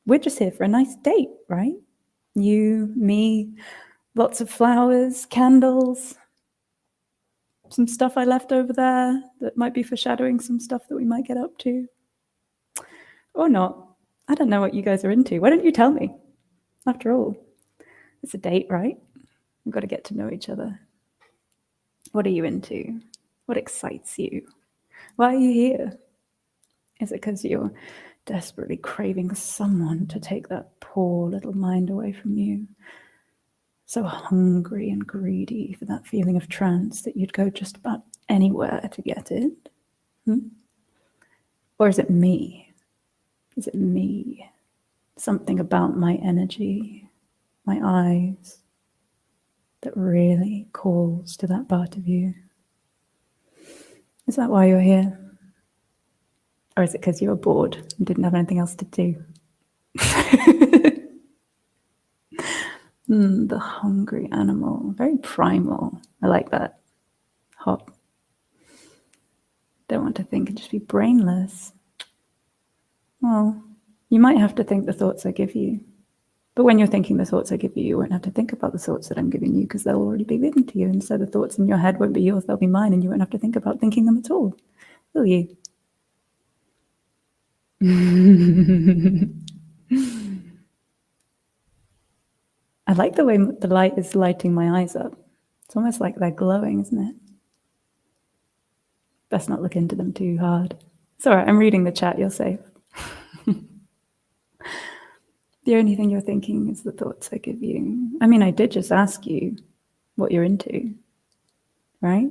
we're just here for a nice date, right? You, me, lots of flowers, candles, some stuff I left over there that might be foreshadowing some stuff that we might get up to. Or not. I don't know what you guys are into. Why don't you tell me? After all, it's a date, right? We've got to get to know each other. What are you into? What excites you? Why are you here? Is it because you're desperately craving someone to take that poor little mind away from you? So hungry and greedy for that feeling of trance that you'd go just about anywhere to get it? Or is it me? Is it me? Something about my energy, my eyes, that really calls to that part of you? Is that why you're here? Or is it because you were bored and didn't have anything else to do? The hungry animal, very primal. I like that. Hot. Don't want to think and just be brainless. Well, you might have to think the thoughts I give you. But when you're thinking the thoughts I give you, you won't have to think about the thoughts that I'm giving you because they'll already be given to you. And so the thoughts in your head won't be yours, they'll be mine, and you won't have to think about thinking them at all. Will you? I like the way the light is lighting my eyes up. It's almost like they're glowing, isn't it? Best not look into them too hard. It's all right, I'm reading the chat, you're safe. The only thing you're thinking is the thoughts I give you. I mean, I did just ask you what you're into, right?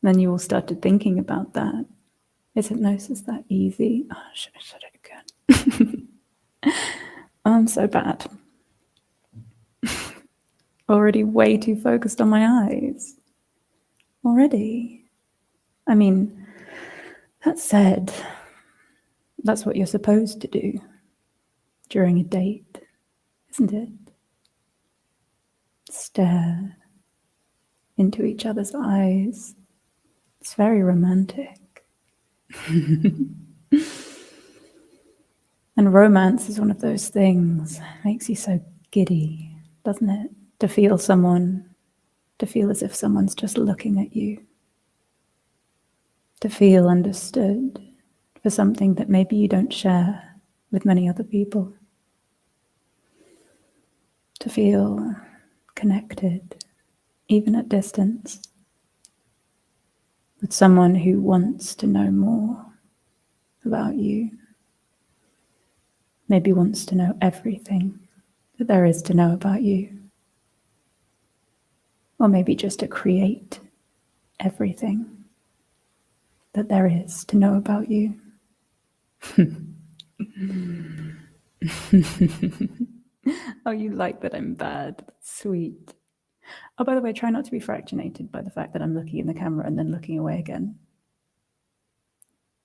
Then you all started thinking about that. Is hypnosis that easy? Oh, should I said it again? I'm so bad. Already way too focused on my eyes. Already. I mean, that said, that's what you're supposed to do during a date, isn't it? Stare into each other's eyes. It's very romantic. And romance is one of those things. It makes you so giddy, doesn't it? To feel someone, to feel as if someone's just looking at you. To feel understood for something that maybe you don't share with many other people. To feel connected, even at distance, with someone who wants to know more about you. Maybe wants to know everything that there is to know about you. Or maybe just to create everything that there is to know about you. Oh, you like that I'm bad. That's sweet. Oh, by the way, try not to be fractionated by the fact that I'm looking in the camera and then looking away again.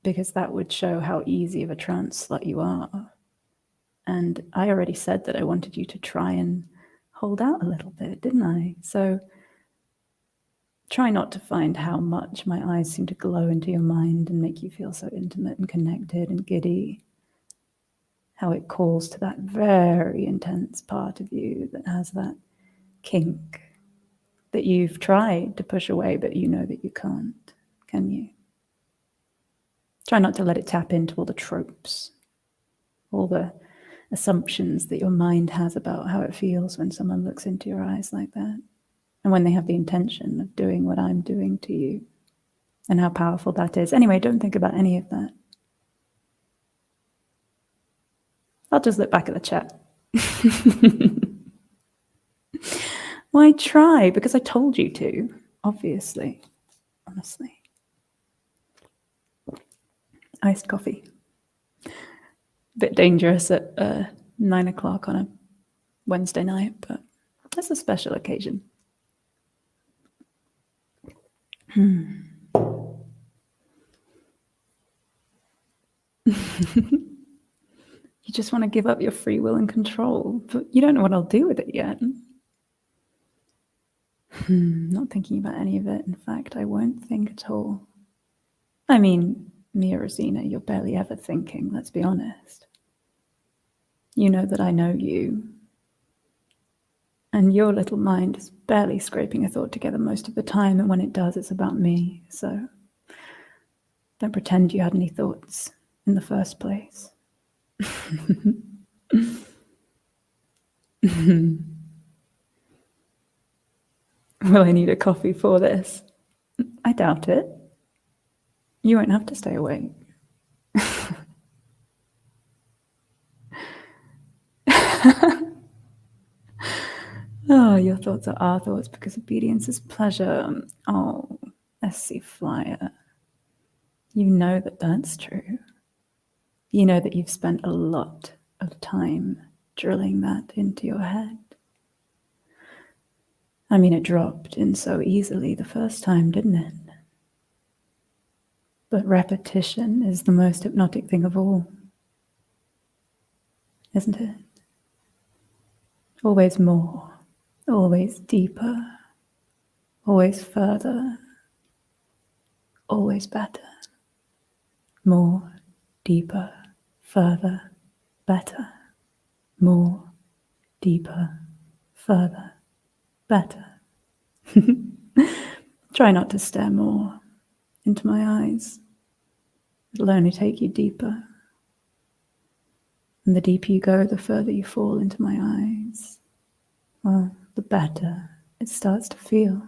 Because that would show how easy of a trance slut you are. And I already said that I wanted you to try and hold out a little bit, didn't I? So try not to find how much my eyes seem to glow into your mind and make you feel so intimate and connected and giddy. How it calls to that very intense part of you that has that kink that you've tried to push away, but you know that you can't, can you? Try not to let it tap into all the tropes, all the assumptions that your mind has about how it feels when someone looks into your eyes like that, and when they have the intention of doing what I'm doing to you, and how powerful that is. Anyway, don't think about any of that. I'll just look back at the chat. Why try? Because I told you to, obviously, honestly. Iced coffee. Bit dangerous at 9 o'clock on a Wednesday night, but that's a special occasion. You just want to give up your free will and control, but you don't know what I'll do with it yet. Not thinking about any of it. In fact, I won't think at all. I mean, Mia Rosina, you're barely ever thinking, let's be honest. You know that I know you. And your little mind is barely scraping a thought together most of the time, and when it does, it's about me. So don't pretend you had any thoughts in the first place. Will I need a coffee for this? I doubt it. You won't have to stay awake. Oh, your thoughts are our thoughts because obedience is pleasure. Oh, SC Flyer. You know that that's true. You know that you've spent a lot of time drilling that into your head. I mean, it dropped in so easily the first time, didn't it? But repetition is the most hypnotic thing of all, isn't it? Always more, always deeper, always further, always better. More, deeper, further, better. More, deeper, further, better. Try not to stare more into my eyes. It'll only take you deeper. And the deeper you go, the further you fall into my eyes. Well, the better it starts to feel.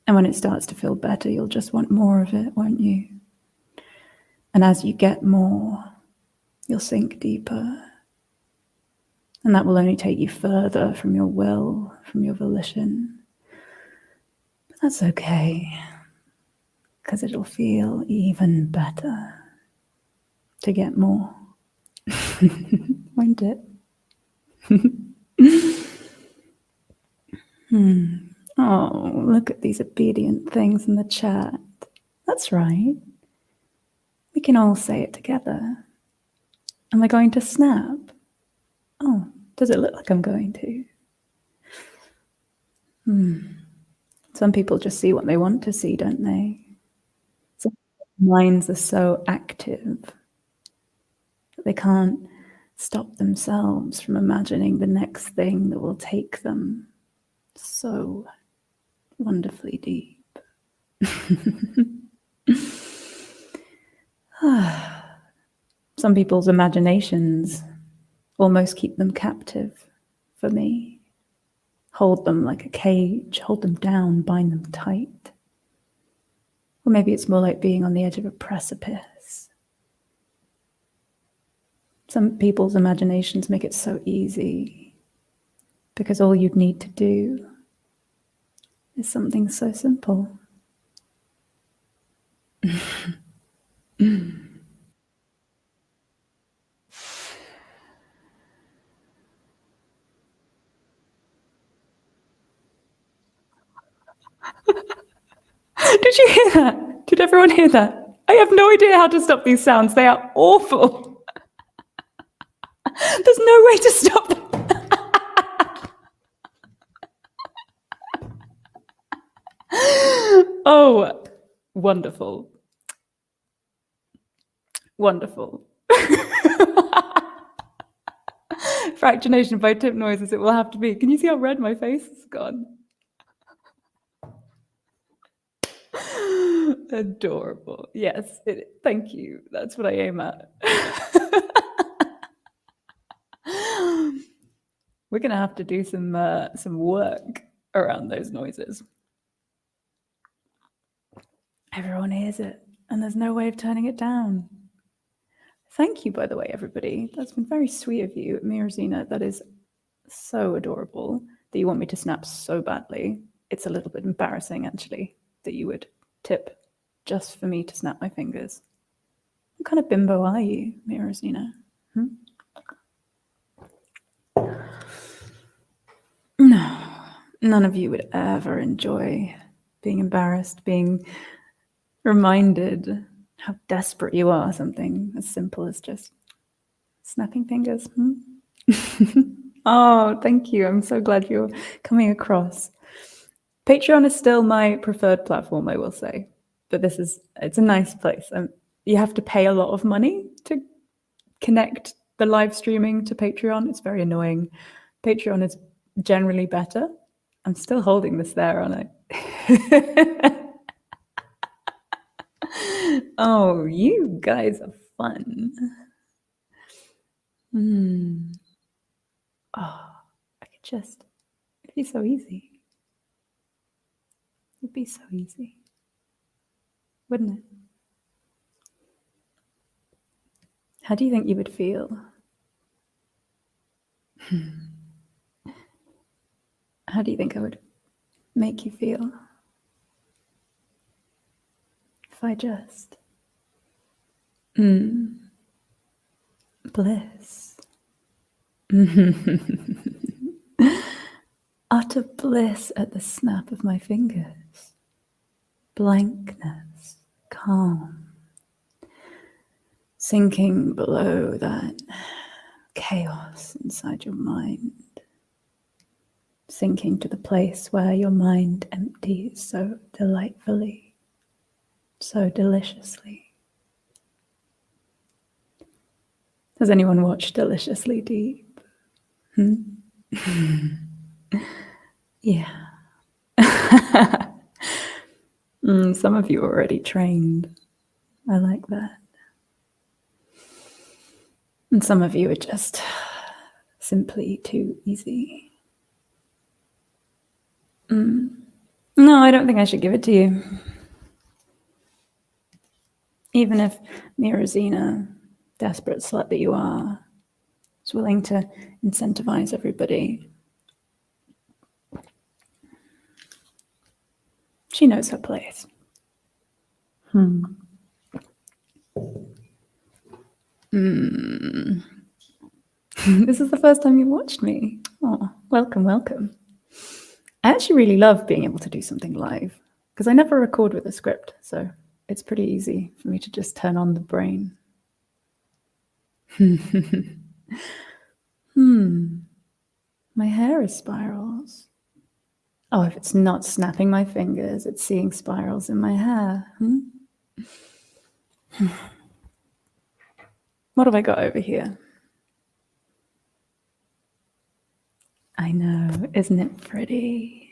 And when it starts to feel better, you'll just want more of it, won't you? And as you get more, you'll sink deeper. And that will only take you further from your will, from your volition. But that's okay, because it'll feel even better to get more. Won't it? Oh, look at these obedient things in the chat. That's right. We can all say it together. Am I going to snap? Oh, does it look like I'm going to? Some people just see what they want to see, don't they? Some minds are so active that they can't stop themselves from imagining the next thing that will take them so wonderfully deep. Some people's imaginations almost keep them captive for me. Hold them like a cage, hold them down, bind them tight. Or maybe it's more like being on the edge of a precipice. Some people's imaginations make it so easy because all you'd need to do is something so simple. Did you hear that? Did everyone hear that? I have no idea how to stop these sounds. They are awful. There's no way to stop them. Oh, wonderful. Wonderful. Fractionation by tip noises, it will have to be. Can you see how red my face has gone? Adorable. Yes, thank you. That's what I aim at. We're going to have to do some work around those noises. Everyone hears it, and there's no way of turning it down. Thank you, by the way, everybody. That's been very sweet of you, Mirazina. That is so adorable that you want me to snap so badly. It's a little bit embarrassing, actually, that you would tip just for me to snap my fingers. What kind of bimbo are you, Mirazina? No, none of you would ever enjoy being embarrassed, being reminded how desperate you are, something as simple as just snapping fingers. Oh, thank you. I'm so glad you're coming across. Patreon is still my preferred platform, I will say, but it's a nice place. You have to pay a lot of money to connect the live streaming to Patreon. It's very annoying. Patreon is generally better. I'm still holding this there, aren't I? Oh, you guys are fun. Oh, I could just, it'd be so easy. It'd be so easy, wouldn't it? How do you think you would feel? How do you think I would make you feel if I just bliss, utter bliss at the snap of my fingers, blankness, calm, sinking below that chaos inside your mind, sinking to the place where your mind empties so delightfully, so deliciously. Has anyone watched Deliciously Deep? Yeah. Some of you are already trained. I like that. And some of you are just simply too easy. No, I don't think I should give it to you. Even if Mirazina, desperate slut that you are, is willing to incentivize everybody. She knows her place. This is the first time you watched me. Oh, welcome, welcome. I actually really love being able to do something live because I never record with a script, so it's pretty easy for me to just turn on the brain. My hair is spirals. Oh, if it's not snapping my fingers, it's seeing spirals in my hair. What have I got over here? I know, isn't it pretty?